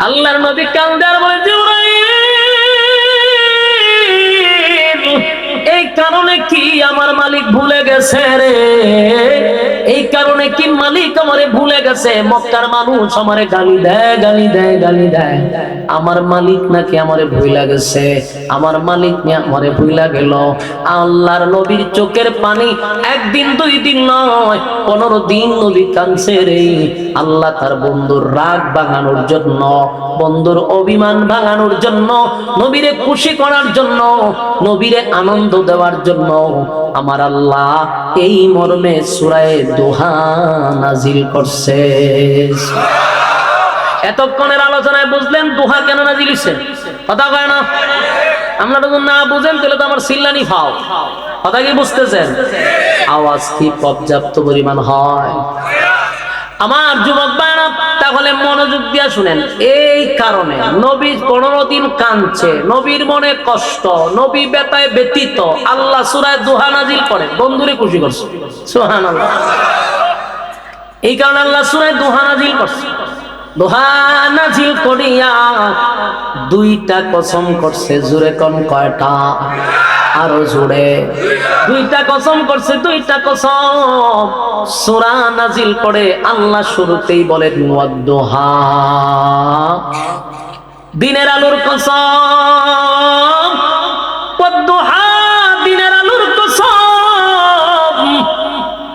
আল্লাহর নবী কান্দে আর বলে, জিবরাইল, এই কারণে কি আমার মালিক ভুলে গেছে রে? এই কারণে কি মালিক আমারে ভুলে গেছে? মক্কার মানুষ আমারে গালি দেয়, গালি দেয়, গালি দেয়। আমার মালিক নাকি আমারে ভুলে গেছে, আমার মালিক নিয়ে আমারে ভুলে গেল। আল্লাহর নবীর চোখের পানি একদিন দুই দিন নয়, 15 দিন নবী কাঁদছে রে। আল্লাহ তার বন্ধুর রাগ ভাঙানোর জন্য, বন্ধুর অভিমান ভাঙানোর জন্য, নবীরে খুশি করার জন্য, নবীরে আনন্দ দেওয়ার জন্য আমার আল্লাহ এই মর্মে সূরা দোহা নাজিল করছে। এতক্ষণের আলোচনায় বুঝলেন দোহা কেন নাজিল হইছে? কথা কয় না? আমরা যখন না বুঝেন তাহলে তো আমার সিল্লানি ফাও। কথা কি বুঝতেছেন? আওয়াজ কি পর্যাপ্ত পরিমাণ হয়? আমার যুবক ভাইরা, তাহলে মনোযোগ দিয়ে শুনেন। এই কারণে নবী 15 দিন কাঁদছে, নবীর মনে কষ্ট, নবী ব্যথায় ব্যতীত, আল্লাহ সূরা দোহা নাজিল করে বন্ধুরে খুশি করছে। সুবহানাল্লাহ। এই কারণে আল্লাহ সূরা দোহা নাজিল করছে। দোহা নাজিল করিয়া দুইটা কসম করছে। জোরে কোন কয়টা? আরো জোরে। দুইটা কসম করছে, দুইটা কসম। সূরা নাজিল করে আল্লাহ শুরুতেই বলেন ওয়াদ-দোহা, দিনের আলোর কসম। ওয়াদ-দোহা, দিনের আলোর কসম।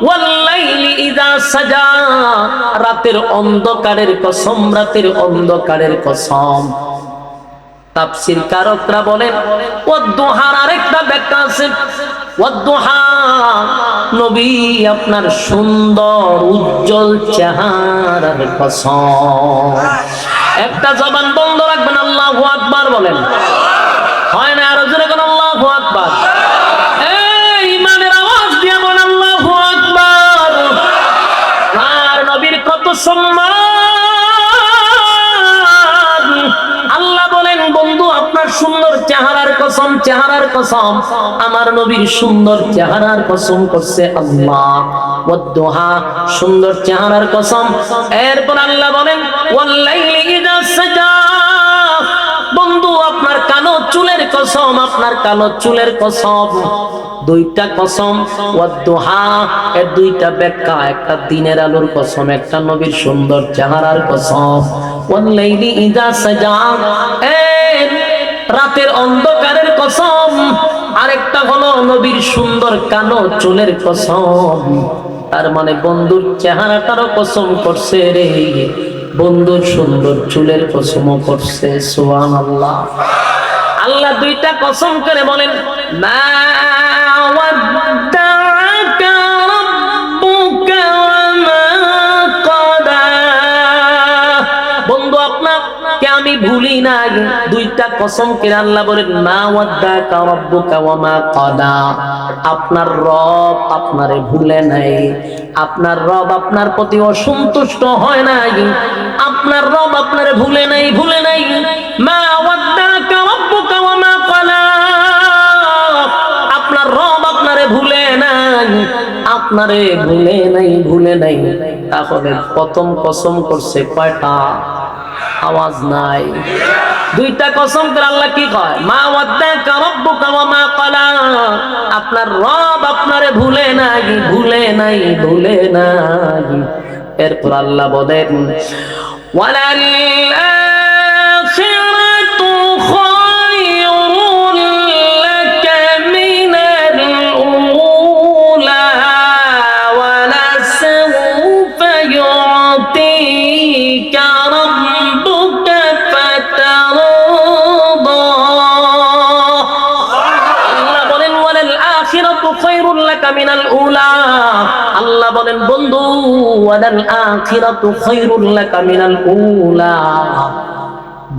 ওয়াল-লাইলি ইযা সাজা, রাতের অন্ধকারের কসম, রাতের অন্ধকারের কসম। তাফসীর কারকরা বলেন ওয়াদ-দোহার আরেকটা ব্যাখ্যা আছে। ওয়াদ-দোহা, নবী আপনার সুন্দর উজ্জ্বল চেহারার কসম। একটা জবান বন্ধ রাখবেন, আল্লাহু আকবার বলেন। হয় না? আরো জোরে বলেন আল্লাহু আকবার। এই ইমানের আওয়াজ দিয়ে বলেন আল্লাহু আকবার। আর নবীর কত সম্মান। আল্লাহ বলেন বন্ধু আপনার সুন্দর চেহারার কসম, চেহারার কসম। আমার নবীর সুন্দর চেহারার কসম করছে আল্লাহ। ওয়াদ-দোহা, সুন্দর চেহারার কসম। এরপর আল্লাহ বলেন ওয়াল-লাইলি ইযা সাজা, বন্ধু আপনার কালো চুলের কসম, আপনার কালো চুলের কসম। দুইটা কসম। ওয়াদ-দোহা এর দুইটা ব্যাখ্যা, একটা দিনের আলোর কসম, একটা নবীর সুন্দর চেহারার কসম। ওয়াল-লাইলি ইযা সাজা, রাতের অন্ধকারের কসম। আরেকটা হলো নবীর সুন্দর কালো চুলের কসম। তার মানে বন্ধুর চেহারাটারও কসম করছে রে, বন্ধুর সুন্দর চুলের কসমও করছে। সুবহানাল্লাহ। আল্লাহ দুইটা কসম করে বলেন মা ওয়াদ্দাআকা রাব্বুকা ওয়া মা ক্বাদা, বন্ধু আপনাকে আমি ভুলি নাই। দুইটা কসম করে আল্লাহ বলেন মা ওয়াদ্দাআকা রাব্বুকা ওয়া মা ক্বাদা, আপনার রব আপনারে ভুলে নাই, আপনার রব আপনার প্রতি অসন্তুষ্ট হয় নাই, আপনার রব আপনারে ভুলে নাই, ভুলে নাই। মা ওয়াদ্দাআকা রাব্বুকা ওয়া মা ক্বালা, আপনার রব আপনারে ভুলে নাই, আপনারে ভুলে নাই, ভুলে নাই। তাহলে প্রথম কসম করছে কয়টা? আওয়াজ নাই। দুইটা কসম করে আল্লাহ কি কয়? মা ওয়াদ্দাআকা রাব্বুকা ওয়া মা ক্বালা, আপনার রব আপনারে ভুলে নাই, ভুলে নাই, ভুলে নাই। এরপর আল্লাহ বলেন ওয়ালাল আখিরাতু খায়রুন লাকা মিনাল উলা ওয়ালা সাওফা ইউতিকা রাব্বুকা ফাতারদা। আল্লাহ বলেন ওয়ালাল আখিরাতু খায়রুন লাকা মিনাল উলা, আল্লাহ বলেন বন্ধু ওয়ালাল আখিরাতু খায়রুল লাকা মিনাল উলা,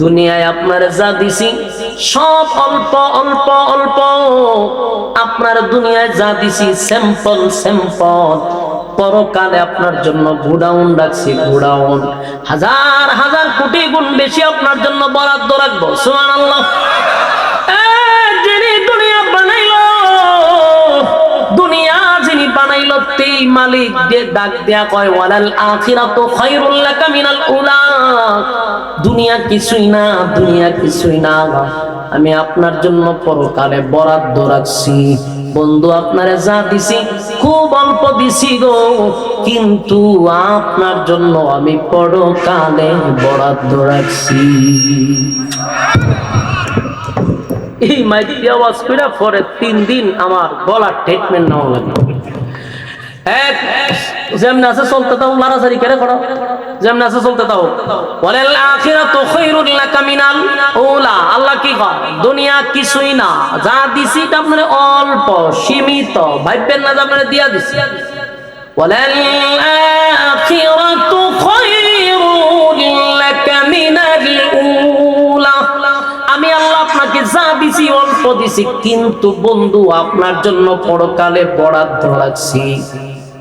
দুনিয়ায় আপনার যা দিছি সব অল্প অল্প অল্প। আপনার দুনিয়ায় যা দিছি স্যাম্পল স্যাম্পল, পরকালে আপনার জন্য গোডাউন রাখছি, গোডাউন হাজার হাজার কোটি গুণ বেশি আপনার জন্য বরাদ্দ রাখবো। সুবহানাল্লাহ। যিনি দুনিয়া বানাইলো, দুনিয়া যিনি বানাইলো তেই মালিক যে ডাক দেয়া কয় ওয়ালাল আখিরাতু খায়রুল লাকা মিনাল উলা, দুনিয়া কিছুই না, দুনিয়া কিছুই না, আমি আপনার জন্য পরকালে বরাদ্দ রাখছি। বন্ধু আপনারে যা দিছি খুব অল্প দিছি গো, কিন্তু আপনার জন্য আমি পরকালে বরাদ্দ রাখছি। এই মাইকে আওয়াজ কইরা পরে 3 দিন আমার গলার ট্রিটমেন্ট নেওয়া লাগলো। এক যেমন আছে চলতে দাও, লারাসারি করে করো, যেমন আছে চলতে দাও। ওয়ালাল আখিরাতু খায়রুল লাকা মিনাল উলা। আল্লাহ কি কয়? দুনিয়া কিছুই না, যা দিছি তা আপনারে অল্প সীমিত, ভাববেন না যে আপনারে দিয়া দিছি। ওয়ালাল আখিরাতু খায়রুল লাকা মিনাল উলা। আমি আল্লাহ আপনাকে যা দিছি অল্প দিছি, কিন্তু বন্ধু আপনার জন্য পরকালে বরাদ্দ রাখছি।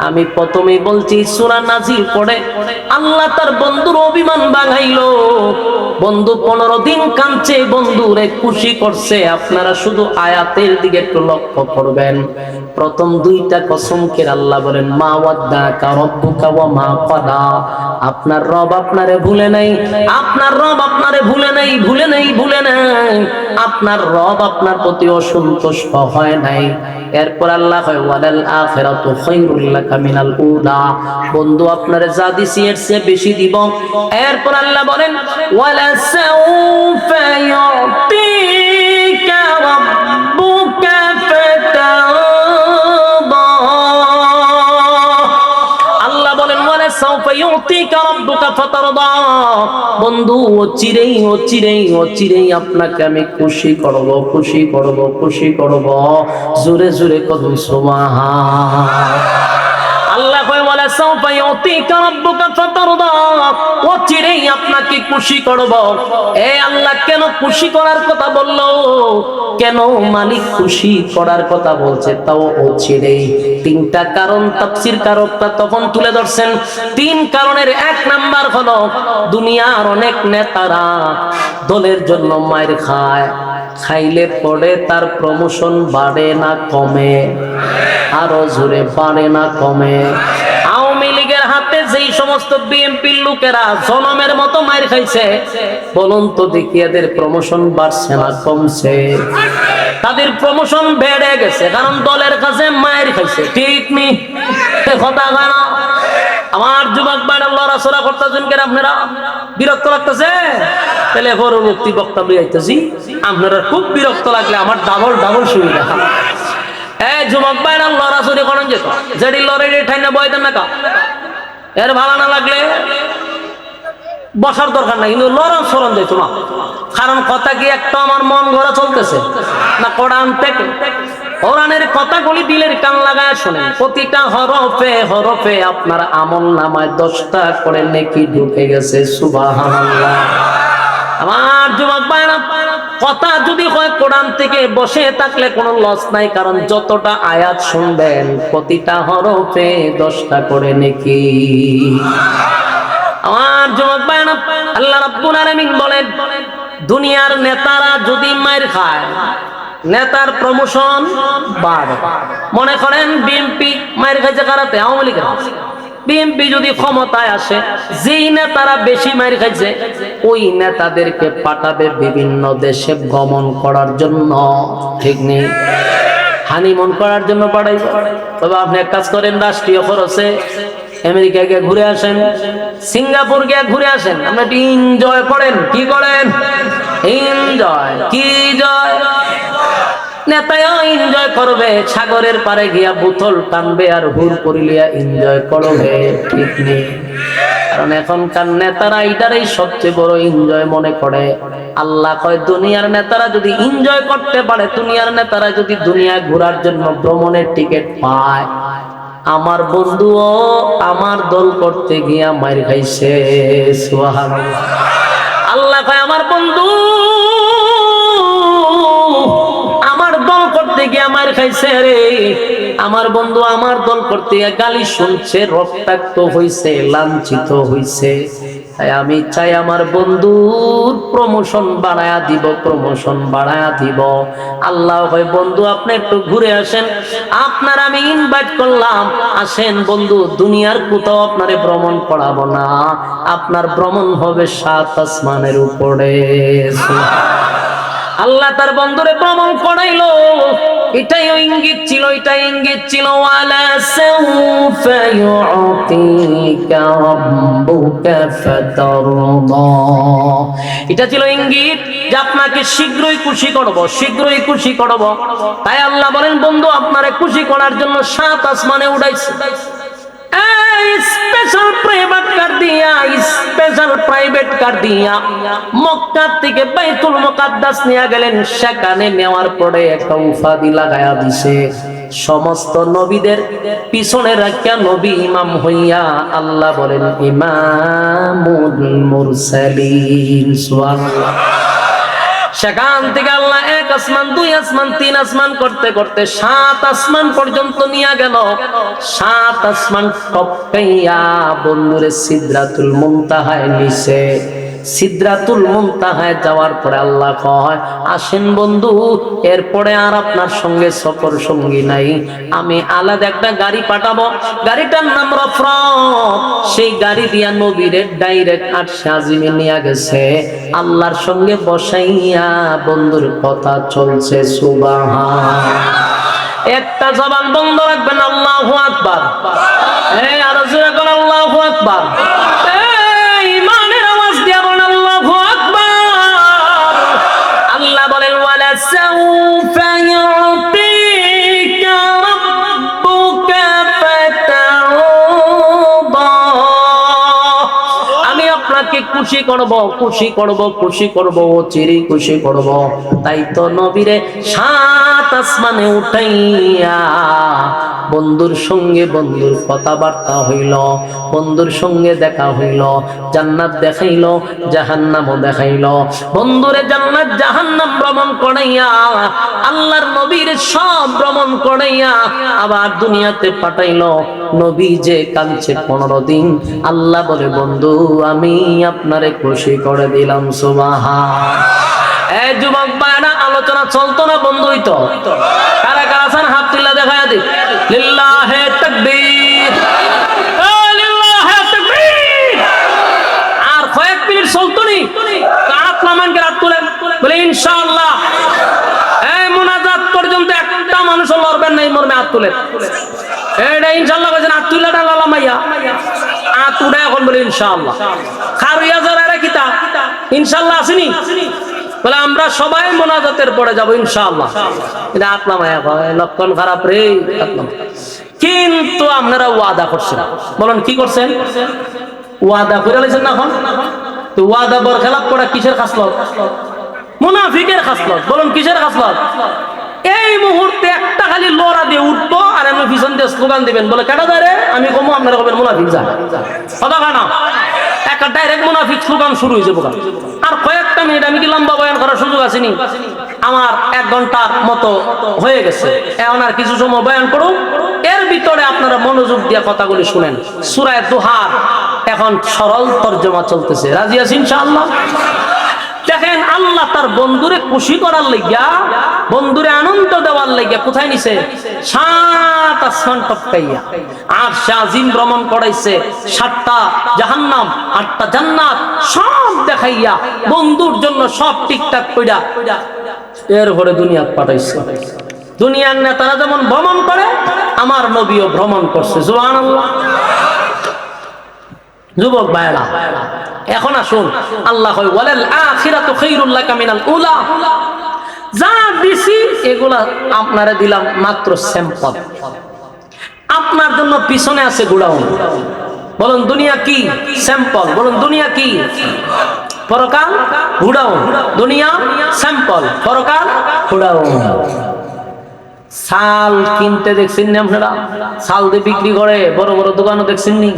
আমি প্রথমেই বলছি সূরা নাজিল করে আল্লাহ তার বন্ধুর অভিমান ভাঙাইলো। বন্ধু 15 দিন কাঁদছে, বন্ধুরে খুশি করছে। আপনারা শুধু আয়াতের দিকে একটু লক্ষ্য করবেন। প্রথম 2টা কসমকে আল্লাহ বলেন মা ওয়াদ্দাকা রাব্বুকা ওয়া মা ক্বাদা। আপনার রব আপনারে ভুলে নাই, আপনার রব আপনারে ভুলে নাই, ভুলে নাই, ভুলে নাই। আপনার রব আপনার প্রতি অসন্তুষ্ট হয় নাই। এরপর আল্লাহ কয় ওয়ালাল আখিরাতু খায়রুল লাকা মিনাল উলা। বন্ধু আপনারে যা দিছি এর চেয়ে বেশি দিব। এরপর আল্লাহ বলেন ওয়ালা সাউফা ইউতিকা রাব্বুকা ফাতারদা। আল্লাহ বলেন ওয়ালা সাউফা ইউতিকা রাব্বুকা ফাতারদা। বন্ধু অচিরেই অচিরেই অচিরেই আপনাকে আমি খুশি করব, খুশি করব, খুশি করব। জোরে জোরে কদম সুবহান। আল্লাহ কয় ওয়ালা সাউফা ইউতিকা রাব্বুকা ফাতারদা। অচিরেই আপনাকে খুশি করব। এ আল্লাহ কেন খুশি করার কথা বললো? কেন মালিক খুশি করার কথা বলছে? তাও অচিরেই। 3টা কারণ তাফসীর কারকরা তখন তুলে ধরছেন। 3 কারণের 1 নাম্বার হলো দুনিয়ার অনেক নেতারা দলের জন্য মাইর খায়, খাইলে পরে তার প্রমোশন বাড়ে না কমে? আরো জোরে, বাড়ে না কমে? আওয়ামী লীগের হাতে যেই সমস্ত বিএনপির লোকেরা জনমের মতো মাইর খাইছে, বলুন তো দেখি এদের প্রমোশন বাড়ছে না কমছে? তাদের প্রমোশন বেড়ে গেছে, কারণ দলের কাছে মাইর খাইছে। ঠিক নি কথা না? আমার যুবক ভাইরা লড়াচড়া করতেছেন কেন? আপনারা বিরক্ত লাগতেছে? তাহলে পরবর্তী বক্তব্য আইতেছি। আপনারা খুব বিরক্ত লাগলে আমার ডাবল ডাবল সুবিধা। যুবক ভাইরা লড়াচড়ি করেন যেত, যেটি লড়াই ঠাইনা বইতেন না কা, এর ভালো না লাগলে বসার দরকার নাই, কিন্তু লড়ান সরণ যেত না। কারণ কথা কি একটা আমার মন গড়া চলতেছে না কোরআন থেকে? কোরআনের কথাগুলি দিলের কান লাগায় শোনেন। প্রতিটা হরফে হরফে আপনার আমল নামায় 10টা করে নেকি ঢুকে গেছে। সুবহানাল্লাহ। আমার যুবক ভাইরা, কথা যদি হয় কোরআন থেকে, বসে থাকলে কোনো লস নাই, কারণ যতটা আয়াত শুনবেন প্রতিটা হরফে 10টা করে নেকি। আমার যুবক ভাইরা, আল্লাহ রাব্বুল আলামিন বলেন দুনিয়ার নেতারা যদি মাইর খায়, নেতার প্রমোশন বাড়ে। মনে করেন বিএনপি মাইর খাইছে কারাতে, আওয়ামী লীগের। বিএনপি যদি ক্ষমতায় আসে, যেই নেতারা বেশি মাইর খাইছে ওই নেতাদেরকে পাঠাবে বিভিন্ন দেশে ভ্রমণ করার জন্য। ঠিক নেই? হানিমুন করার জন্য পাঠাইবে। তবে আপনি এক কাজ করেন, রাষ্ট্রীয় খরচে আমেরিকা গিয়ে ঘুরে আসেন, সিঙ্গাপুর গিয়ে ঘুরে আসেন, আপনি একটু এনজয় করেন। কি করেন? এনজয়। কি জয়? নেতাও এনজয় করবে, সাগরের পারে গিয়া বোতল টানবে আর হুর করিলিয়া এনজয় করবে। ঠিক নেই? কারণ এখনকার নেতারা এটারই সবচেয়ে বড় এনজয় মনে করে। আল্লাহ কয় দুনিয়ার নেতারা যদি এনজয় করতে পারে, দুনিয়ার নেতারা যদি দুনিয়া ঘোরার জন্য ভ্রমণের টিকিট পায়, আমার বন্ধুও আমার দল করতে গিয়া মাইর খাইছে। সুবহানাল্লাহ। আল্লাহ কয় আমার বন্ধু আমার দল করতে গিয়া মাইর খাইছে রে। আমার বন্ধু আমার দল করতে গিয়া গালি শুনছে, রক্তাক্ত হইছে, লাঞ্ছিত হইছে। আমি চাই আমার বন্ধুর প্রমোশন বাড়ায়া দিব। আল্লাহ কয় বন্ধু আপনি একটু ঘুরে আসেন, আপনার আমি ইনভাইট করলাম, আসেন বন্ধু, দুনিয়ার কোথাও আপনারে ভ্রমণ করাবো না, আপনার ভ্রমণ হবে 7 আসমানের উপরে। আল্লাহ তার বন্ধুরে ভ্রমণ করাইলো। এটাই ইঙ্গিত ছিল ওয়ালা সাউফা ইউতিকা রাব্বুকা ফাতারদা। এটা ছিল ইঙ্গিত যে আপনাকে শীঘ্রই খুশি করব। তাই আল্লাহ বলেন বন্ধু আপনারে খুশি করার জন্য 7 আসমানে উঠাইছে। স্পেশাল প্রাইভেট কার দিয়া মক্কা থেকে বাইতুল মুকাদ্দাস নিয়ে গেলেন। সেখানে নেওয়ার পরে একটা উপাধি লাগায়া দিছে, সমস্ত নবীদের পিছনে রাখিয়া নবী ইমাম হইয়া আল্লাহ বলেন ইমামুল মুরসালিন। সুবহানাল্লাহ। সেখান থেকে আল্লাহ 1 আসমান 2 আসমান 3 আসমান করতে করতে 7 আসমান পর্যন্ত নিয়ে গেল। 7 আসমান টপকাইয়া বন্ধুরে সিদরাতুল মুনতাহায় নিছে। সিদরাতুল মুনতাহায় যাওয়ার পরে আল্লাহ কয় আসেন বন্ধু, এরপরে আর আপনার সঙ্গে সফর সঙ্গী নাই, আমি আলাদা একটা গাড়ি পাঠাবো, গাড়িটার নাম রফরফ। সেই গাড়ি দিয়া নবীরে ডাইরেক্ট আরশে আজিমে নিয়ে গেছে। আল্লাহর সঙ্গে বসাইয়া বন্ধুর কথা চলছে। সুবহান। একটা জবান বন্ধ রাখবেন, আল্লাহু আকবার। এই আর জোরে বলেন আল্লাহু আকবার। সাউফা ইউতিকা রাব্বুকা ফাতারদা। আমি আপনাকে খুশি করব, চিরি খুশি করব। তাই তো নবীরে 7 আসমানে উঠাইয়া বন্ধুর সঙ্গে বন্ধুর কথাবার্তা হইল, বন্ধুর সঙ্গে দেখা হইল, জান্নাত দেখাইল, জাহান্নামও দেখাইল। বন্ধুরে জান্নাত জাহান্নাম ভ্রমণ করাইয়া আল্লাহর নবীর সব ভ্রমণ করাইয়া আবার দুনিয়াতে পাঠাইল। নবী যে কাঁদছে 15 দিন, আল্লাহ বলে বন্ধু আমি আপনারে খুশি করে দিলাম। সুবহান। এই যুবক ভাইরা আলোচনা চলতো না বন্ধুই তো, কারা কারা আছেন হাত তুলে দেখায় দিন। লিল্লাহে তাকবীর, লিল্লাহে তাকবীর। আর কয়েক মিনিট চলতো নি, হাত নামানকে হাত তুলে বলে ইনশাআল্লাহ। এই মুনাজাত পর্যন্ত একটা মানুষ লড়বেন না, এই মর্মে হাত তুলে। এইটা ইনশাআল্লাহ কইছেন, হাত তুলে ডালা মাইয়া হাত উঠে এখন বলে ইনশাআল্লাহ। খারুয়া যারা কিতা ইনশাআল্লাহ আসেনি বলে আমরা সবাই মুনাজাতের পরে যাব ইনশাআল্লাহ। এটা আপনার মায়া লক্ষণ খারাপ রে। কিন্তু আপনারা ওয়াদা করছেন, বলেন কি করছেন? ওয়াদা করে লাইছেন না। এখন তো ওয়াদা বরখেলাপ করা কিসের খাসলত? মুনাফিকের খাসলত। বলেন কিসের খাসলত? এই মুহূর্তে একটা খালি লড়া দিয়ে উঠবো আর এমনি পিছন দিয়ে স্লোগান দিবেন, বলে কেটা যায় রে, আমি কমো, আপনারা কবেন মুনাফিক যায় কথা হয় না। একটা ডাইরেক্ট মুনাফিক স্লোগান শুরু হয়ে যাবো। আর কয়েকটা মিনিট আমি কি লম্বা বয়ান করার সুযোগ আসেনি? আমার 1 ঘন্টার মতো হয়ে গেছে, এখন আর কিছু সময় বয়ান করুন। এর ভিতরে আপনারা মনোযোগ দিয়ে কথাগুলি শুনেন। সূরা দুহার এখন সরল তর্জমা চলতেছে, রাজি আছেন ইনশাআল্লাহ? দেখেন আল্লাহ তার বন্ধুরে খুশি করার লাগিয়া, বন্ধুরে আনন্দ দেওয়ার লাগিয়া কোথায় নিছে? 7 আসমান টপকাইয়া আরশে আজিম ভ্রমণ করাইছে। 7টা জাহান্নাম, 8টা জান্নাত সব দেখাইয়া বন্ধুর জন্য সব ঠিকঠাক কইরা এরপরে দুনিয়া পাঠাইছে। দুনিয়ার নেতারা যেমন ভ্রমণ করে, আমার নবীও ভ্রমণ করছে। সুবহানাল্লাহ। যুবক ভাইরা এখন আসুন, আল্লাহ কয় ওয়ালাল আখিরাতু খায়রুল লাকা মিনাল উলা। যা দিছি এগুলা আপনারা দিলাম মাত্র স্যাম্পল, আপনার জন্য পিছনে আছে গোডাউন। বলুন দুনিয়া কি? স্যাম্পল। বলুন দুনিয়া কি? পরকাল গোডাউন। দুনিয়া স্যাম্পল, পরকাল গোডাউন। চাল কিনতে দেখছেন না আপনারা? চাল দিয়ে বিক্রি করে বড় বড় দোকানও দেখছেন নি?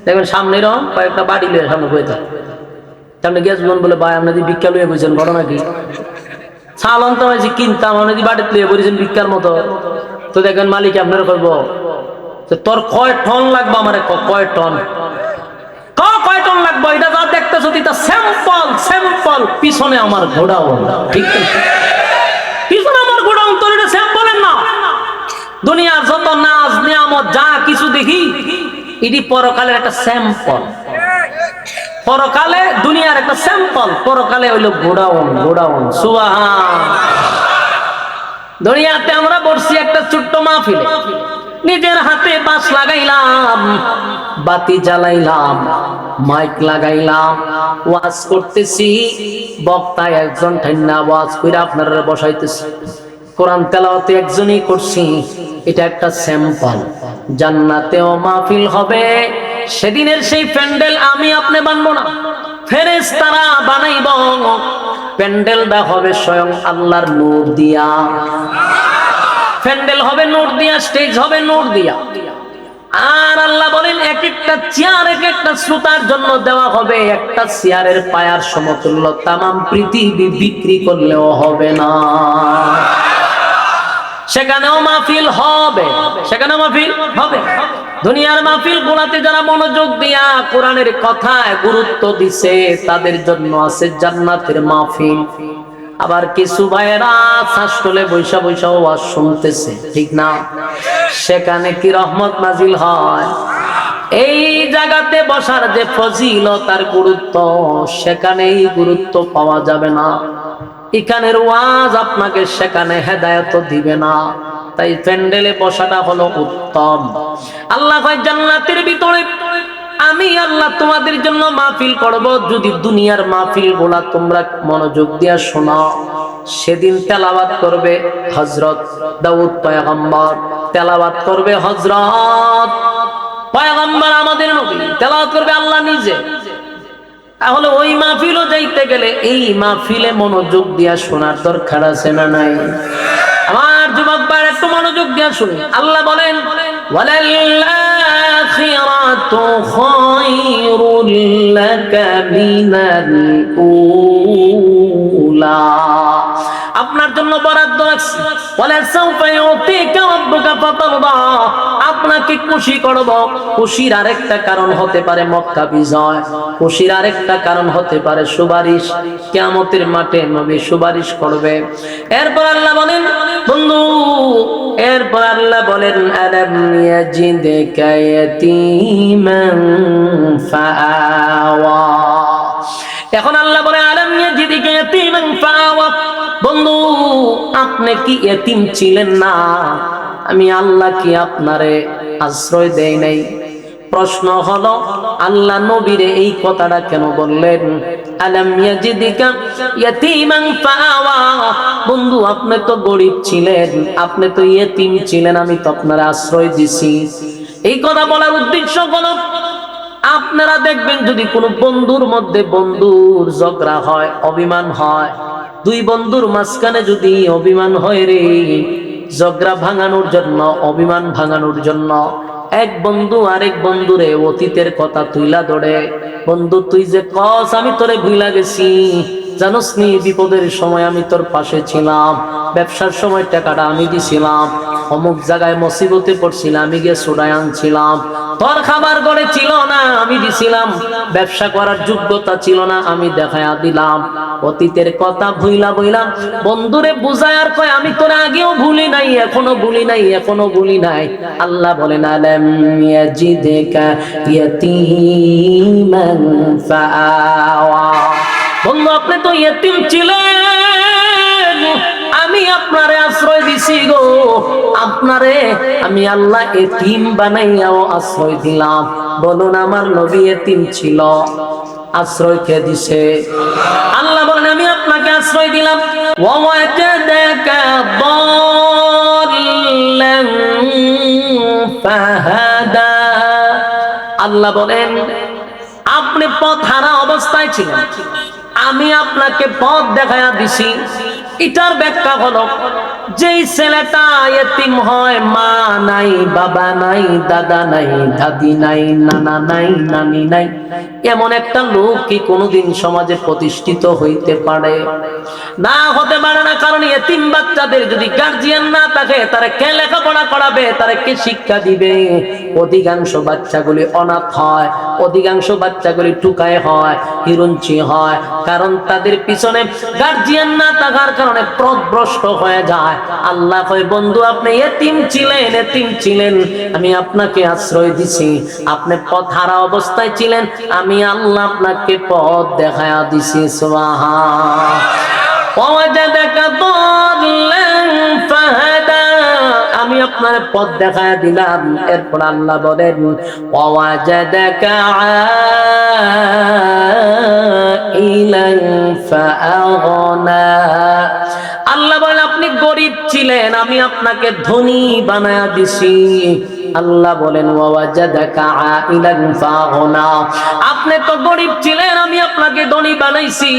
দেখবেন সামনে এরকম কয়েকটা বাড়ি লয়ে সামনে বইতে, সামনে গিয়ে বলে ভাই আপনাদের ভিক্ষা লইয়া বলছেন, ঘটনা কি? চাল আনতে হয়েছে কিনতাম, আপনাদের বাড়িতে লইয়া বলেছেন ভিক্ষার মতো। তো দেখবেন মালিক আপনারা কইব তোর কয় টন লাগবে? আমার কয় টন? কয় টন লাগবে? রাখবো, এটা যা দেখতেছো এটা স্যাম্পল, স্যাম্পল। পিছনে আমার গোডাউন, ঠিক আছে? পিছনে আমার গোডাউন, তোর এটা স্যাম্পলের না। দুনিয়ার যত নাজ নিয়ামত যা কিছু দেখি, এটি পরকালের একটা স্যাম্পল। পরকালে দুনিয়ার একটা স্যাম্পল, পরকালে হইলো গোডাউন, গোডাউন। সুবহান। দুনিয়াতে আমরা বসছি একটা ছোট্ট মাহফিলে, নিজের হাতে বাঁশ লাগাইলাম, বাতি জ্বালাইলাম, মাইক লাগাইলাম, ওয়াজ করতেছি, বক্তা একজন ঠান্না ওয়াজ কইরা আপনারা বসাইতেছি, কোরআন তেলাওয়াত একজনই করছি। এটা একটা স্যাম্পল। জান্নাতেও মাহফিল হবে, সেদিনের সেই প্যান্ডেল আমি আপনি বানাবো না, ফেরেশতারা বানাইব। প্যান্ডেলটা হবে স্বয়ং আল্লাহর নূর দিয়া, প্যান্ডেল হবে নূর দিয়া, স্টেজ হবে নূর দিয়া। আর আল্লাহ বলেন এক একটা চেয়ার এক একটা শ্রোতার জন্য দেওয়া হবে, একটা চেয়ারের পায়ার সমতুল্য তামাম পৃথিবী বিক্রি করলেও হবে না। সেখানেও মাহফিল হবে, সেখানেও মাহফিল হবে। দুনিয়ার মাহফিল গুলাতে যারা মনোযোগ দিয়া কোরআনের কথায় গুরুত্ব দিছে, তাদের জন্য আছে জান্নাতের মাহফিল। আবার কিছু ভাইয়েরা শ্বাসতলে বৈশা বৈশা ওয়াজ শুনতেছে, ঠিক না? সেখানে কি রহমত নাজিল হয়? এই জায়গাতে বসার যে ফজিলত আর গুরুত্ব, সেখানে এই গুরুত্ব পাওয়া যাবে না। এখানের ওয়াজ আপনাকে সেখানে হেদায়েত দিবে না। তাই প্যান্ডেলে বসাটা হলো উত্তম। আল্লাহ কয় জান্নাতের ভিতরে আমি আল্লাহ তোমাদের জন্য মাহফিল করব। যদি দুনিয়ার মাহফিল গুলা তোমরা মনোযোগ দিয়া শোনো, সেদিন তেলাওয়াত করবে হযরত দাউদ পয়গম্বর, তেলাওয়াত করবে হযরত পয়গম্বর আমাদের নবী, তেলাওয়াত করবে আল্লাহ নিজে। তাহলে ওই মাহফিলও যাইতে গেলে এই মাহফিলে মনোযোগ দিয়া শোনার দরকার আছে না নাই? আমার যুবক ভাইরা একটু মনোযোগ দিয়া শুনি। আল্লাহ বলেন ওয়ালাল আখিরাতু খায়রুল লাকা মিনাল উলা। আপনার জন্য বরাদ্দ আছে, ওয়ালা সাউফা ইউতিকা রাব্বুকা ফাতারদা। আপনাকে খুশি করব। খুশির আরেকটা কারণ হতে পারে মক্কা বিজয়, খুশির আরেকটা কারণ হতে পারে সুপারিশ। কিয়ামতের মাঠে নবী সুপারিশ করবে। এরপর আল্লাহ বলেন বন্ধু, এরপর আল্লাহ বলেন আলাম ইয়াজিদকা ইয়াতীমান ফাআওয়া। এখন আল্লাহ বলে আলাম ইয়াজিদকা ইয়াতীমান ফাআওয়া। বন্ধু, আপনি কি এতিম ছিলেন না? আমি আল্লাহ কি আপনারে আশ্রয় দেই নাই? প্রশ্ন হলো আল্লাহ নবীরে এই কথাটা কেন বললেন? আলাম ইয়াজিদিকা ইয়াতীমান ফাআওয়া। বন্ধু, আপনি তো গরীব ছিলেন, আপনি তো ইয়েতিম ছিলেন, আমি তো আপনারে আশ্রয় দিছি। এই কথা বলার উদ্দেশ্য হলো আপনারা দেখবেন যদি কোনো বন্ধুর মধ্যে বন্ধুর ঝগড়া হয়, অভিমান হয়, দুই বন্ধুর মাঝখানে যদি অভিমান হয় রে, ঝগড়া ভাঙানোর জন্য, অভিমান ভাঙানোর জন্য এক বন্ধু আরেক বন্ধুরে অতীতের কথা তুইলা ধরে, বন্ধু তুই যে কস আমি তোরে ভুইলা গেছি, জানোস নি বিপদের সময় আমি তোর পাশে ছিলাম, ব্যবসার সময় টাকাটা আমি দিছিলাম, অমুক জায়গায় মুসিবতে পড়ছিলাম আমি গিয়ে ছুড়াই আনছিলাম, তোর খাবার ঘরে ছিল না আমি দিছিলাম, ব্যবসা করার যোগ্যতা ছিল না আমি দেখায়া দিলাম। অতীতের কথা ভুইলা বইলাম বন্ধুরে বুঝায় আর কয় আমি তোরে আগেও ভুলি নাই, এখনো ভুলি নাই, এখনো ভুলি নাই। আল্লাহ বলেন আলাম ইয়াজিদকা ইয়াতীমান ফাআওয়া। বন্ধু, আপনি তো ইয়েতিম ছিলেন, আমি আপনারে আশ্রয় দিছি গো, আপনারে আমি আল্লাহ এতিম বানাইয়াও আশ্রয় দিলাম। বলুন আমার নবী এতিম ছিল, আশ্রয় কে দিছে? আল্লাহ বলেন আমি আপনাকে আশ্রয় দিলাম। ওয়াজাদাকা দাল্লান ফাহাদা। আল্লাহ বলেন আপনি পথ হারা অবস্থায় ছিলেন, আমি আপনাকে পথ দেখায়া দিছি। এটার ব্যাখ্যা হলো যেই ছেলেটা এতিম হয়, মা নাই, বাবা নাই, দাদা নাই, দাদি নাই, নানা নাই, নানি নাই, এমন একটা লোক কি কোনোদিন সমাজে প্রতিষ্ঠিত হইতে পারে? না, হতে পারে না। কারণ এতিম বাচ্চাদের যদি গার্জিয়ান না থাকে, তারা কে লেখাপড়া করাবে, তারা কে শিক্ষা দিবে? অধিকাংশ বাচ্চাগুলি অনাথ হয়, অধিকাংশ বাচ্চাগুলি টুকায় হয়, হিরুঞ্চি হয়, কারণ তাদের পিছনে গার্জিয়ান না থাকার কারণে পথভ্রষ্ট হয়ে যায়। আল্লাহ কয় বন্ধু আপনি এতিম ছিলেন, আমি আপনাকে আশ্রয় দিছি, আপনি পথ হারা অবস্থায় ছিলেন, আমি আল্লাহ আপনাকে পথ দেখায়া দিছি। সুবহান। ওয়াজাদাকা দাল্লান ফাহাদা, আমি আপনার পথ দেখায়া দিলাম। এরপর আল্লাহ বলেন ওয়াজাদাকা আইলান ফাআগনা, আল্লাহ বলেন আপনি গরিব ছিলেন, আমি আপনাকে ধনী বানায়া দিছি। আল্লাহ বলেন ওয়াজাদাকা আইলান ফাআগনা, আপনি তো গরিব ছিলেন, আমি আপনাকে ধনী বানাইছি।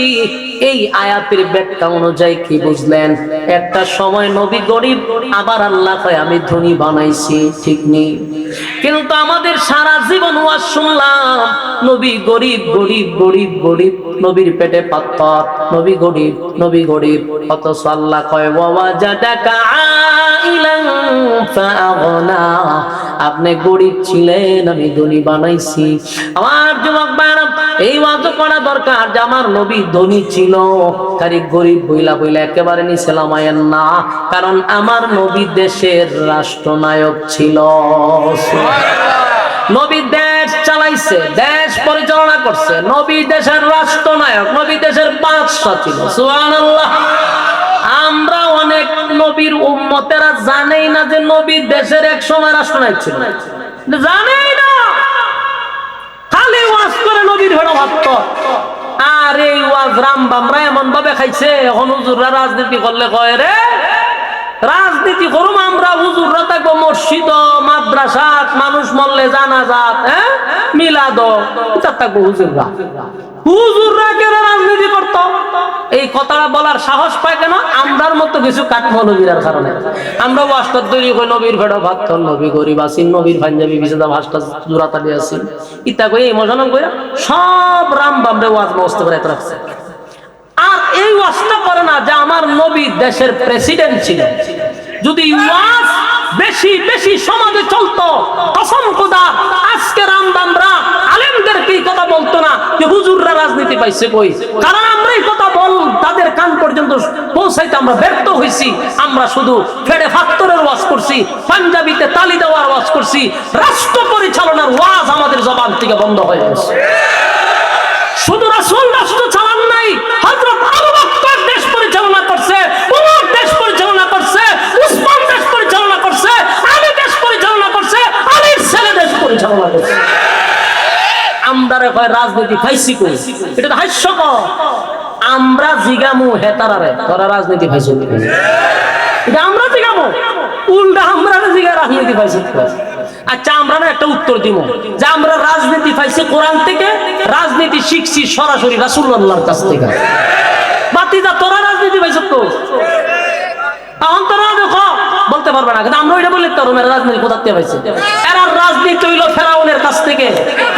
এই আয়াতের ব্যাখ্যা অনুযায়ী কি বুঝলেন? একটা সময় নবী গরিব, আবার আল্লাহ কয় আমি ধনী বানাইছি, ঠিক নেই? কিন্তু আমাদের সারা জীবন ওয়াজ শুনলাম নবী গরিব গরিব গরিব গরিব, নবীর পেটে পাথর, নবী গরিব, নবী গরিব, অথচ আল্লাহ কয় ওয়াজাদাকা আইলান ফাআগনা, আপনি গরিব ছিলেন, আমি ধনী বানাইছি। আমার যুবক ভাইরা, এই ওয়াজ করা দরকার যে আমার নবী ধনী ছিল, খালি গরিব বইলা বইলা একেবারে নিচে নামায়েন না, কারণ আমার নবী দেশের রাষ্ট্রনায়ক ছিল। নবী দেশ চালাইছে, দেশ পরিচালনা করছে, নবী দেশের রাষ্ট্রনায়ক, নবী দেশের বাদশা ছিল। সুবহানাল্লাহ। আমরা অনেক নবীর উম্মতেরা জানেই না যে নবী দেশের এক সময় রাষ্ট্রনায়ক ছিল, জানেই না, খালি ওয়াজ করে নবীর ভেড়া ভাবত। আর এই ওয়াজ রামবামরা এমন ভাবে খাইছে, এখন হুজুররা রাজনীতি করলে কয় রে রাজনীতি করুম আমরা, হুজুররা থাকবো মসজিদ মাদ্রাসা, মানুষ মরলে জানাজাত, মিলাদ, থাকবো হুজুররা। হুজুররা কেন রাজনীতি করতো? এই কথাটা বলার সাহস পায় কেন? আমরার মতো কিছু কাঠমৌলবীর কারণে। আমরা ওয়াজটা তৈরি করি নবীর ভেড়া ভাত, নবী গরিব আসিন, নবীর পাঞ্জাবি বিছেদা ভাষটা জোড়াতালি আসিন, ইতা কই ইমোশনাল কইরা সব রাম বামরে ওয়াজ মস্ত করে রাখছে। আর এই ওয়াজটা করে না যে আমার নবী দেশের প্রেসিডেন্ট ছিল। যদি ওয়াজ বেশি বেশি সমাজে চলতো, কসম খোদা আজকে রামবামরা আলেমদেরকে এই কথা বলতো না যে হুজুররা রাজনীতি পাইছে কই, কারণ আমরা এই কথা বল তাদের কান পর্যন্ত পৌঁছাইতে আমরা ব্যর্থ হইছি। আমরা শুধু ফেড়ে ফাত্তরের ওয়াজ করছি, পাঞ্জাবিতে তালি দেওয়ার ওয়াজ করছি, রাষ্ট্র পরিচালনার ওয়াজ আমাদের জবান থেকে বন্ধ হয়ে গেছে। শুধু রাসূল রাষ্ট্র চালান নাই, হযরত আবু বকর দেশ পরিচালনা করছে, ওমর দেশ পরিচালনা করছে, উসমান দেশ পরিচালনা করছে, আলী দেশ পরিচালনা করছে, আলীর ছেলে দেশ পরিচালনা করছে। আমরারে কয় রাজনীতি পাইছি কই, এটা তো হাস্যকর। আমরা জিগামু হেতারারে তোরা রাজনীতি পাইছো কি, এটা আমরা জিগামু, উল্টা আমরা জিগা রাজনীতি পাইছি। আচ্ছা আমরা না একটা উত্তর দিব যে আমরা রাজনীতি পাইছি কোরআন থেকে, রাজনীতি শিখছি সরাসরি রাসূলুল্লাহর কাছ থেকে। বাতিজা তোরা রাজনীতি পাইছ তো, এখন তোরা দেখো বলতে পারবে না, কিন্তু আমরা এটা বললে তো রুমের রাজনীতি কোথা থেকে পাইছে? এরা রাজনীতি হইল ফেরাউনের কাছ থেকে,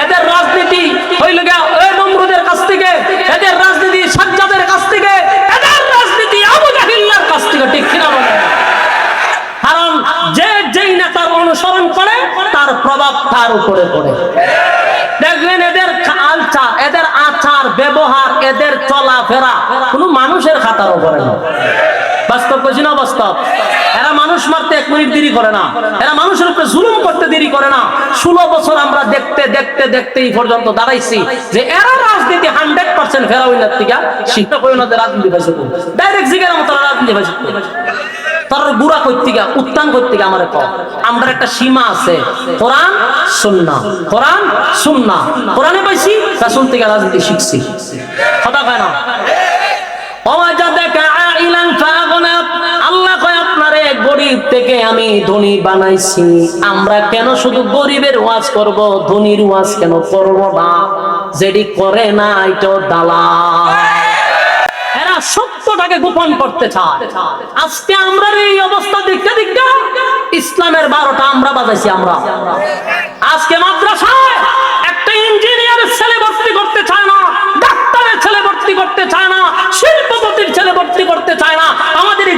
এদের রাজনীতি হইল গিয়া ওই নমরুদের কাছ থেকে, এদের রাজনীতি সাজ্জাদের কাছ থেকে, এদের রাজনীতি আবু জাহিলের কাছ থেকে, ঠিক কিনা বলে? কারণ যে যেই নেতার অনুসরণ করে তার প্রভাব তার উপরে পড়ে। দেখবেন এদের আচার, এদের আচার ব্যবহার, এদের চলাফেরা কোনো মানুষের খাতার উপরে না। বাস্তব বলছি না, বাস্তব। এরা মানুষ মারতে 1 মিনিট দেরি করে না, এরা মানুষের উপরে জুলুম করতে দেরি করে না। 16 বছর আমরা দেখতে দেখতে দেখতে এই পর্যন্ত দাঁড়াইছি যে এরা রাজনীতি 100% ফেরাউনের থেকে শিক্ষা করে না, রাজনীতি পাইছে ডাইরেক্ট জিজ্ঞাসা মতো রাজনীতি পাইছে। তার গুড়া করতে গা উত্থান করতে গা আমার আমরা একটা সীমা আছে, কোরআন সুন্নাহ, কোরআন সুন্নাহ। কোরআনে পাইছি, রাসূল থেকে রাজনীতি শিখছি, কথা কয় না। আল্লাহ কয় আপনারে গরিব থেকে আমি ধনী বানাইছি। আমরা কেন শুধু গরিবের ওয়াজ করব, ধনীর ওয়াজ কেন করব না? যেটি করে না এটাও দালাল। এরা সত্যটাকে গোপন করতে চায়। আজকে আমরা এই অবস্থা দেখতে দেখতে ইসলামের 12টা আমরা বাজাইছি। আমরা আজকে মাদ্রাসায় একটা ইঞ্জিনিয়ারের ছেলে ভর্তি করতে চায় না, ডাক্তারের ছেলে ভর্তি করতে চায় না, শিল্পপতির ছেলে ভর্তি করতে চায় না। আমাদের এই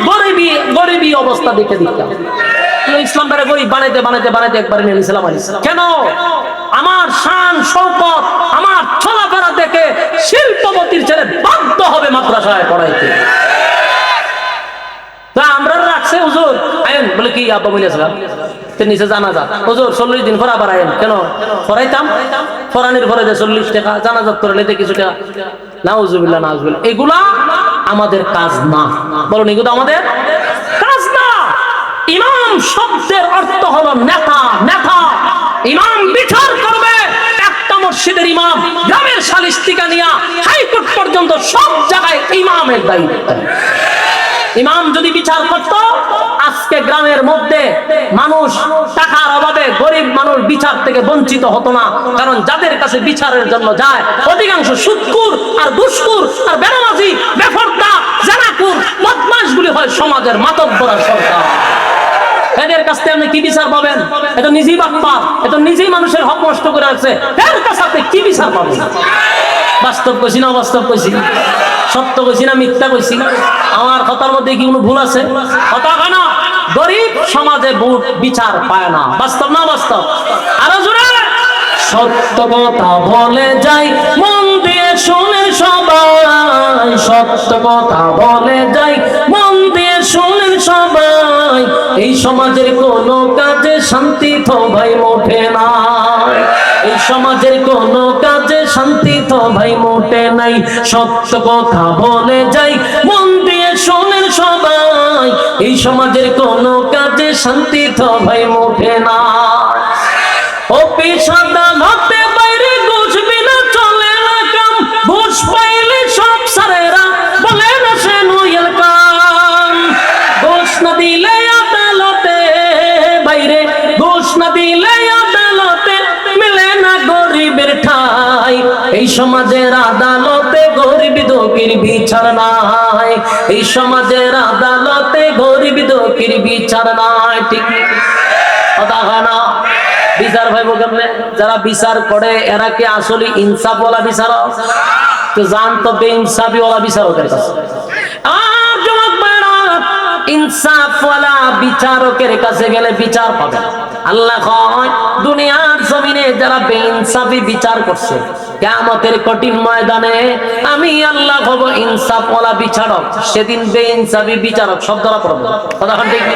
গরিবী অবস্থা দেখে দেখতে ইসলাম বেড়ে গরিব বানাইতে বানাইতে বানাইতে একবারে নিয়ে নিয়েছিলাম কেন আমার শান শৌকত আমার চলাফেরা দেখে শিল্পপতির ছেলে বাধ্য হবে মাদ্রাসায় পড়াইতে। তা আমরা রাখছে হুজুর আইন বলে কি আব্বা বলেছিলাম নিচে জানাজা হুজুর 40 দিন পর আবার আইন কেন পড়াইতাম ফরানির পরে 40 টাকা জানাজাত করে নিতে কিছু টাকা নাউজুবিল্লাহ নাউজুবিল্লাহ এগুলা আমাদের কাজ না বলুন এগুলো আমাদের কাজ না। ইমাম শব্দের অর্থ হলো নেতা নেতা ইমাম বিচার করবে একটা মসজিদের ইমাম গ্রামের শালিস্তিকা নিয়া হাইকোর্ট পর্যন্ত সব জায়গায় ইমামের দায়িত্ব। ইমাম যদি বিচার করত আজকে গ্রামের মধ্যে মানুষ টাকার অভাবে গরিব মানুষ বিচার থেকে বঞ্চিত হতো না, কারণ যাদের কাছে বিচারের জন্য যায় অধিকাংশ সুদখোর আর ঘুষখোর আর বেনামাজি বেপরদা জানাকুর বদমাশগুলি হয় সমাজের মাতব্বর সরকার। এদের কাছ থেকে আপনি কি বিচার পাবেন? এটা নিজেই বাটপার, এটা নিজেই মানুষের হক নষ্ট করে রাখছে, এর কাছে আপনি কি বিচার পাবেন? বাস্তব কইছি না অবাস্তব কইছি, সত্য কইছি না মিথ্যা কইছি? আমার কথার মধ্যে কি কোনো ভুল আছে? কথা কেন গরিব সমাজে বিচার পায় না, বাস্তব না বাস্তব? আরো জোরে সত্য কথা বলে যাই মন দিয়ে শুনে সবাই, সত্য কথা বলে যাই মন দিয়ে শুনে সবাই, এই সমাজের কোনো কাজে শান্তি তো ভাই মোটে না, এই সমাজের কোনো কাজে শান্তি তো ভাই মোটে নাই। সত্য কথা বলে যাই মন দিয়ে শোনেন সবাই, এই সমাজের কোনো কাজে শান্তি তো ভাই মোটে না। অফিস আদালতে বাইরে ঘুষ বিনা চলে না কাম, ঘুষ পাইলে সব সারেরা বলে না সে নুয়েল কাম, ঘুষ না দিলে আদালতে বাইরে ঘুষ না দিলে আদালতে মিলে না গরিবের ঠাই, এই সমাজের আদালতে গরিব দুঃখীর বিচার নাই, এই সমাজের আদালতে গরিব দুঃখীর বিচার নাই। ঠিক কথা হয় না? বিচার ভাই কেমনে? যারা বিচার করে এরা কি আসলে ইনসাফ ওয়ালা বিচারক? তো জান তো বেইনসাফি ওয়ালা বিচারকের কাছে। আর যুবক ভাইরা ইনসাফ ওয়ালা বিচারকের কাছে গেলে বিচার পাবে। আল্লাহ কয় দুনিয়ার জমিনে যারা বেইনসাফি বিচার করছে কিয়ামতের কঠিন ময়দানে আমি আল্লাহ হব ইনসাফ ওয়ালা বিচারক, সেদিন বেইনসাফি বিচারক সব ধরা পড়বে। কথা ঠিক না?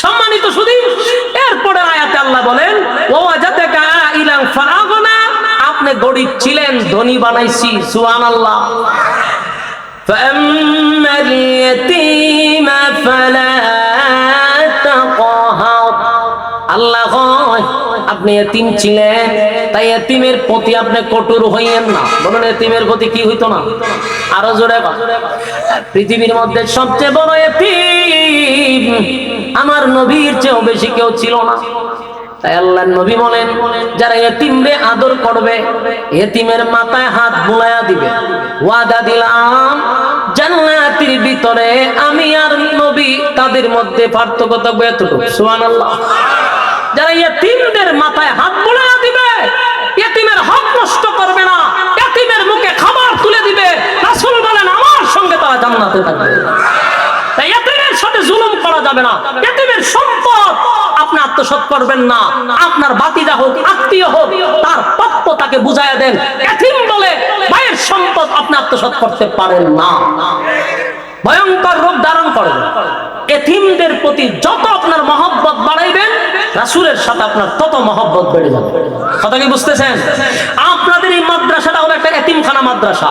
সম্মানিত শুধু এরপরে আয়াতে আল্লাহ বলেন ওয়াজাতাকা ইলান ফাআগনা, আপনি গরিব ছিলেন ধনী বানাইছি। সুবহানাল্লাহ। ফাআম্মাল ইয়াতীমা ফালা তাকহার, আল্লাহ কয় আপনি এতিম ছিলেন তাই এতিমের প্রতি আপনি কঠোর হইয়েন না। বলেন এতিমের প্রতি কি হইতো না? আরো জোরে পৃথিবীর মধ্যে সবচেয়ে বড় এতিম আমার নবীর চেয়েও বেশি কেউ ছিল না। তাই আল্লাহর নবী বলেন যারা এতিমরে আদর করবে এতিমের মাথায় হাত বুলায়া দিবে, ওয়াদা দিলাম জান্নাতের ভিতরে আমি আর নবী তাদের মধ্যে পার্থক্য থাকবে এতটুকু। সুবহানাল্লাহ। যারা এতিমদের মাথায় হাত বুলায়া দিবে, এতিমের হক নষ্ট করবে না, এতিমের মুখে খাবার তুলে দিবে, রাসূল বলেন আমার সঙ্গে তারা জান্নাতে থাকবে। তাই এতিমের সাথে জুলুম করা যাবে না, এতিমের সম্পদ আপনি আত্মসাৎ করবেন না, আপনার ভাতিজা হোক আত্মীয় হোক তার প্রাপ্য তাকে বুঝাইয়া দেন। এতিম বলে ভাইয়ের সম্পদ আপনি আত্মসাৎ করতে পারেন না, ভয়ঙ্কর রূপ ধারণ করে। এতিমদের প্রতি যত আপনার মহব্বত বাড়াইবেন রাসূলের সাথে আপনার তত মহব্বত বেড়ে যাবে। কথা কি বুঝতেছেন? আপনাদের এই মাদ্রাসাটা হলো একটা এতিমখানা মাদ্রাসা।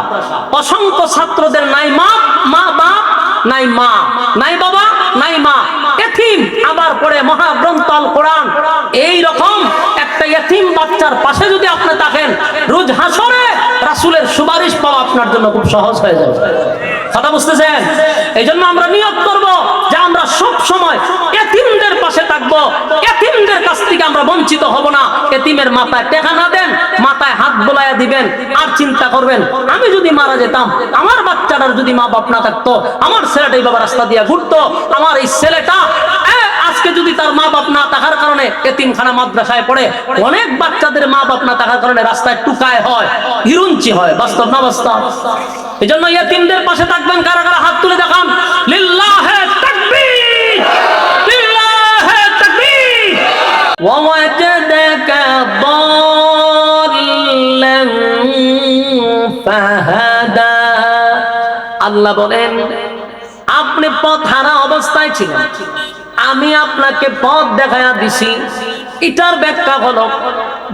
অসংখ্য ছাত্রদের নাই মা বাপ, নাই মা, নাই বাবা, নাই মা, এতিম। আবার পড়ে মহাগ্রন্থ আল কোরআন। এই রকম একটা এতিম বাচ্চার পাশে যদি আপনি থাকেন রোজ হাসরে রাসূলের সুপারিশ পাওয়া আপনার জন্য খুব সহজ হয়ে যাবে। কথা বুঝতেছেন? এই জন্য আমরা নিয়ত করব যে আমরা সব সময় এতিমদের পাশে থাকবো, এতিমদের কাছ থেকে আমরা বঞ্চিত হব না। এতিমের মাথায় টাকা না দেন, মাথায় হাত বোলায়া দিবেন। আর চিন্তা করবেন আমি যদি মারা যেতাম, আমার বাচ্চাটার যদি মা বাপ না থাকতো, আমার ছেলেটাই বাবা রাস্তা দিয়ে ঘুরতো, আমার এই ছেলেটা আজকে যদি তার মা বাপ না থাকার কারণে এতিমখানা মাদ্রাসায় পড়ে, অনেক বাচ্চাদের মা বাপ না থাকার কারণে রাস্তায় টুকায় হয়, হিরুঞ্চি হয়। বাস্তব না বাস্তব? এই জন্য এতিমদের পাশে থাকবেন। কারা কারা হাত তুলে দেখান? লিল্লাহে তাকবীর, লিল্লাহে তাকবীর। ওয়াওয়াজাদাকা দাল্লান ফাহাদা। আল্লাহ বলেন আপনি পথ হারা অবস্থায় ছিলেন, আমি আপনাকে পথ দেখায়া দিছি। এটার ব্যাখ্যা হলো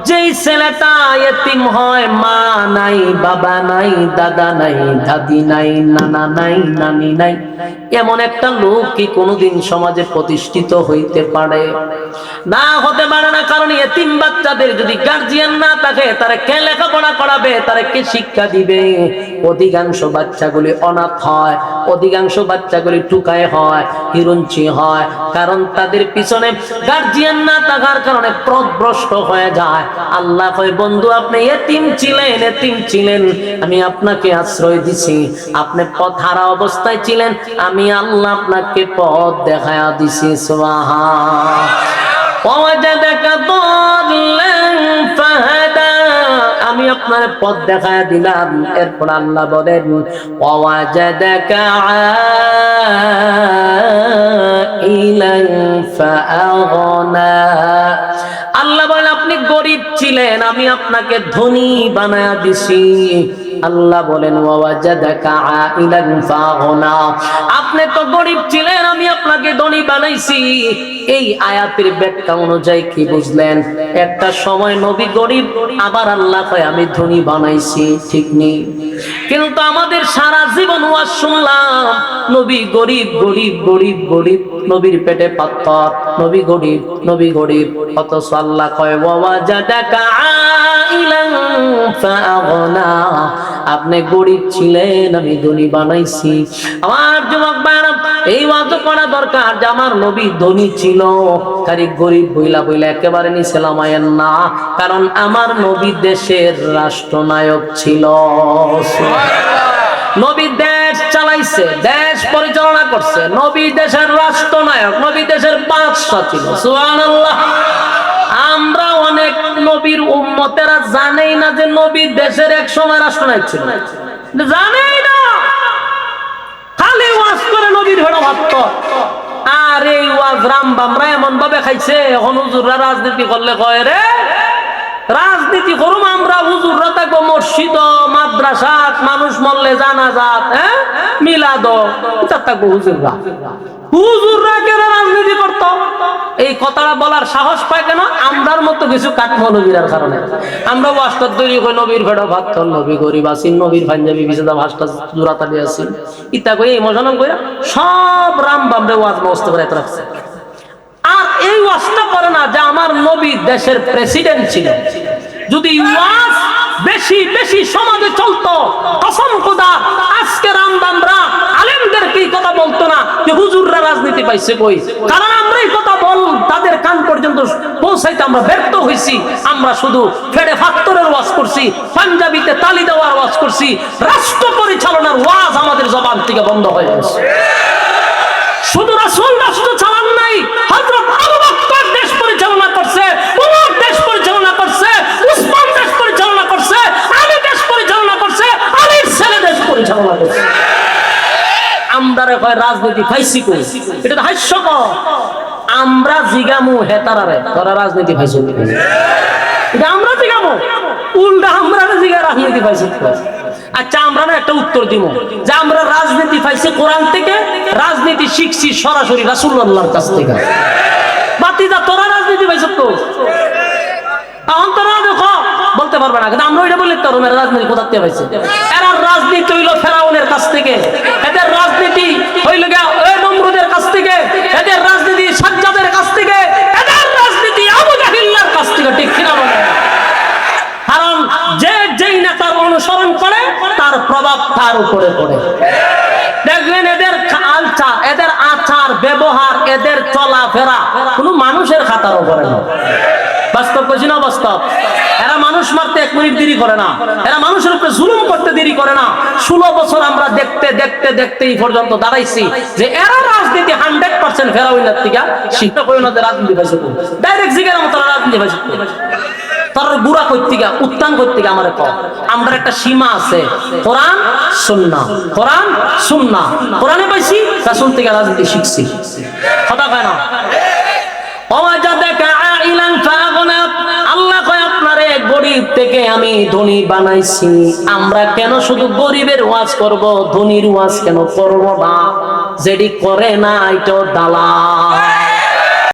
যেই ছেলেটা ইতিম হয়, মা নাই, বাবা নাই, দাদা নাই, দাদি নাই, নানা নাই, নানি নাই, এমন একটা লোক কি কোনোদিন সমাজে প্রতিষ্ঠিত হইতে পারে? না, হতে পারে না। কারণ ইতিম বাচ্চাদের যদি গার্জিয়ান না থাকে, তারা কে লেখাপড়া করাবে, তারা কে শিক্ষা দিবে? অধিকাংশ বাচ্চাগুলি অনাথ হয়, অধিকাংশ বাচ্চাগুলি টুকায় হয়, হিরুঞ্চি হয়, কারণ তাদের পিছনে গার্জিয়ান না থাকার কারণে পথভ্রষ্ট হয়ে যায়। আল্লাহ কয় বন্ধু আপনি এতিম ছিলেন, আমি আপনাকে আশ্রয় দিছি। আপনি পথ হারা অবস্থায় ছিলেন, আমি আল্লাহ আপনাকে পথ দেখায়া দিছি। সুবহান। ওয়াজাদাকা দাল্লান ফাহাদা, আমি আপনার পথ দেখায়া দিলাম। এরপর আল্লাহ বলেন ওয়াজাদাকা আইলান ফাআগনা। আল্লাহ বলেন আপনি গরিব ছিলেন, আমি আপনাকে ধনী বানায়া দিছি। আল্লাহ বলেন ওয়াজাদাকা আইলান ফাআগনা, আপনি তো গরিব ছিলেন, আমি আপনাকে ধনী বানাইছি। এই আয়াতের ব্যাখ্যা অনুযায়ী কি বুঝলেন? একটা সময় নবী গরিব, আবার আল্লাহ কয় আমি ধনী বানাইছি, ঠিক নেই? কিন্তু আমাদের সারা জীবন ওয়াজ শুনলাম নবী গরিব গরিব গরিব গরিব, নবীর পেটে পাথর, নবী গরিব, নবী গরিব। অথচ আল্লাহ কয় ওয়াজাদাকা আইলান ফাআগনা, আপনি গরিব ছিলেন, আমি ধনী বানাইছি। আমার যুবক ভাইরা, এই ওয়াজ করা দরকার যে আমার নবী ধনী ছিল, খালি গরিব বইলা বইলা একেবারে নিচে নামায়েন না। কারণ আমার নবী দেশের রাষ্ট্রনায়ক ছিল। নবী দেশ চালাইছে, দেশ পরিচালনা করছে, নবী দেশের রাষ্ট্রনায়ক, নবী দেশের বাদশা ছিল। সুবহানাল্লাহ। আমরা অনেক নবীর উম্মতেরা জানেই না যে নবী দেশের এক সময় রাষ্ট্রনায়ক ছিল, জানেই না, খালি ওয়াজ করে নবীর ভেড়া ভাবত। আর এই ওয়াজ রামবামরা এমন ভাবে খাইছে, এখন হুজুররা রাজনীতি করলে কয় রে রাজনীতি করুম আমরা, হুজুররা থাকবো মসজিদ মাদ্রাসা, মানুষ মরলে জানাজাত, হ্যাঁ মিলাদ, এটা থাকবো হুজুররা। হুজুররা কেন রাজনীতি করত? এই কথাটা বলার সাহস পায় কেন? আমরার মতো কিছু কাঠমৌলবীর কারণে। আমরা ওয়াজটা তৈরি করি নবীর ভেড়া ভাত, নবী গরিব আসিন, নবীর পাঞ্জাবি বিছেদা ভাষটা জোড়াতালি আসিন, ইতা কই ইমোশনাল কইরা সব রাম বামরে ওয়াজ মস্ত করে রাখছে। আর এই ওয়াজটা করে না যে আমার নবী দেশের প্রেসিডেন্ট ছিল। যদি ওয়াজ বেশি বেশি সমাজে চলতো, কসম খোদা আজকে রামবামরা আলেমদের কি কথা বলতো না যে হুজুররা রাজনীতি পাইছে কই। কারণ আমরা এই কথা বল তাদের কান পর্যন্ত পৌঁছাইতে আমরা ব্যর্থ হইছি। আমরা শুধু ফেড়ে ফাত্তরের ওয়াজ করছি, পাঞ্জাবিতে তালি দেওয়ার ওয়াজ করছি, রাষ্ট্র পরিচালনার ওয়াজ আমাদের জবান থেকে বন্ধ হয়ে গেছে। শুধু রাসূল রাষ্ট্র চালান নাই, হযরত আবু বকর দেশ পরিচালনা করছে, উমর দেশ পরিচালনা করছে, উসমান দেশ পরিচালনা করছে, আলী দেশ পরিচালনা করছে, আলীর ছেলে দেশ পরিচালনা করছে। আমরারে কয় রাজনীতি খাইছি কই, এটা তো হাস্যকর। আমরা জিগামু হেতারারে তোরা রাজনীতি খাইছো, এটা আমরা জিগামু, উল্টা আমরা জিগা রাজনীতি পাইছি। আচ্ছা আমরা না একটা উত্তর দিব যে আমরা রাজনীতি পাইছি কোরআন থেকে, রাজনীতি শিখছি সরাসরি রাসূলুল্লাহর কাছ থেকে। বাতিজা তোরা রাজনীতি পাইছ তো, এখন তোরা দেখো বলতে পারবে না, কিন্তু আমরা ওইটা বললে তো রুমের রাজনীতি কোথা থেকে পাইছে? এরা রাজনীতি হইল ফেরাউনের কাছ থেকে, এদের রাজনীতি হইল ওই নমরুদের কাছ থেকে, এদের রাজনীতি সাজ্জাদের কাছ থেকে, এদের রাজনীতি আবু জাহিলের কাছ থেকে। ঠিক কিনা বলে? কারণ যে যেই নেতার অনুসরণ করে তার প্রভাব তার উপরে পড়ে। দেখবেন এদের আচার, এদের আচার ব্যবহার, এদের চলাফেরা কোনো মানুষের খাতার উপরে না। বাস্তব বলছি না বাস্তব? এরা মানুষ মারতে 1 মিনিট দেরি করে না, এরা মানুষের উপরে জুলুম করতে দেরি করে না। 16 বছর আমরা দেখতে দেখতে দেখতে এই পর্যন্ত দাঁড়াইছি যে এরা রাজনীতি 100% ফেরাউনের থেকে শিক্ষা কই না, রাজনীতি পাইছে ডাইরেক্ট জিজ্ঞাসা মতো রাজনীতি পাইছে। তার গুড়া করতে গা উত্তান করতে গা আমার কম, আমরা একটা সীমা আছে, কোরআন সুন্নাহ, কোরআন সুন্নাহ। কোরআনে পাইছি, রাসূল থেকে রাজনীতি শিখছি, কথা কয় না। ওয়াজাদাকা আইলান গরিবকে আমি ধনী বানাইছি, আমরা কেন শুধু গরিবের ওয়াজ করব, ধনীর ওয়াজ কেন করব না? যেটি করে না এটাও দালাল।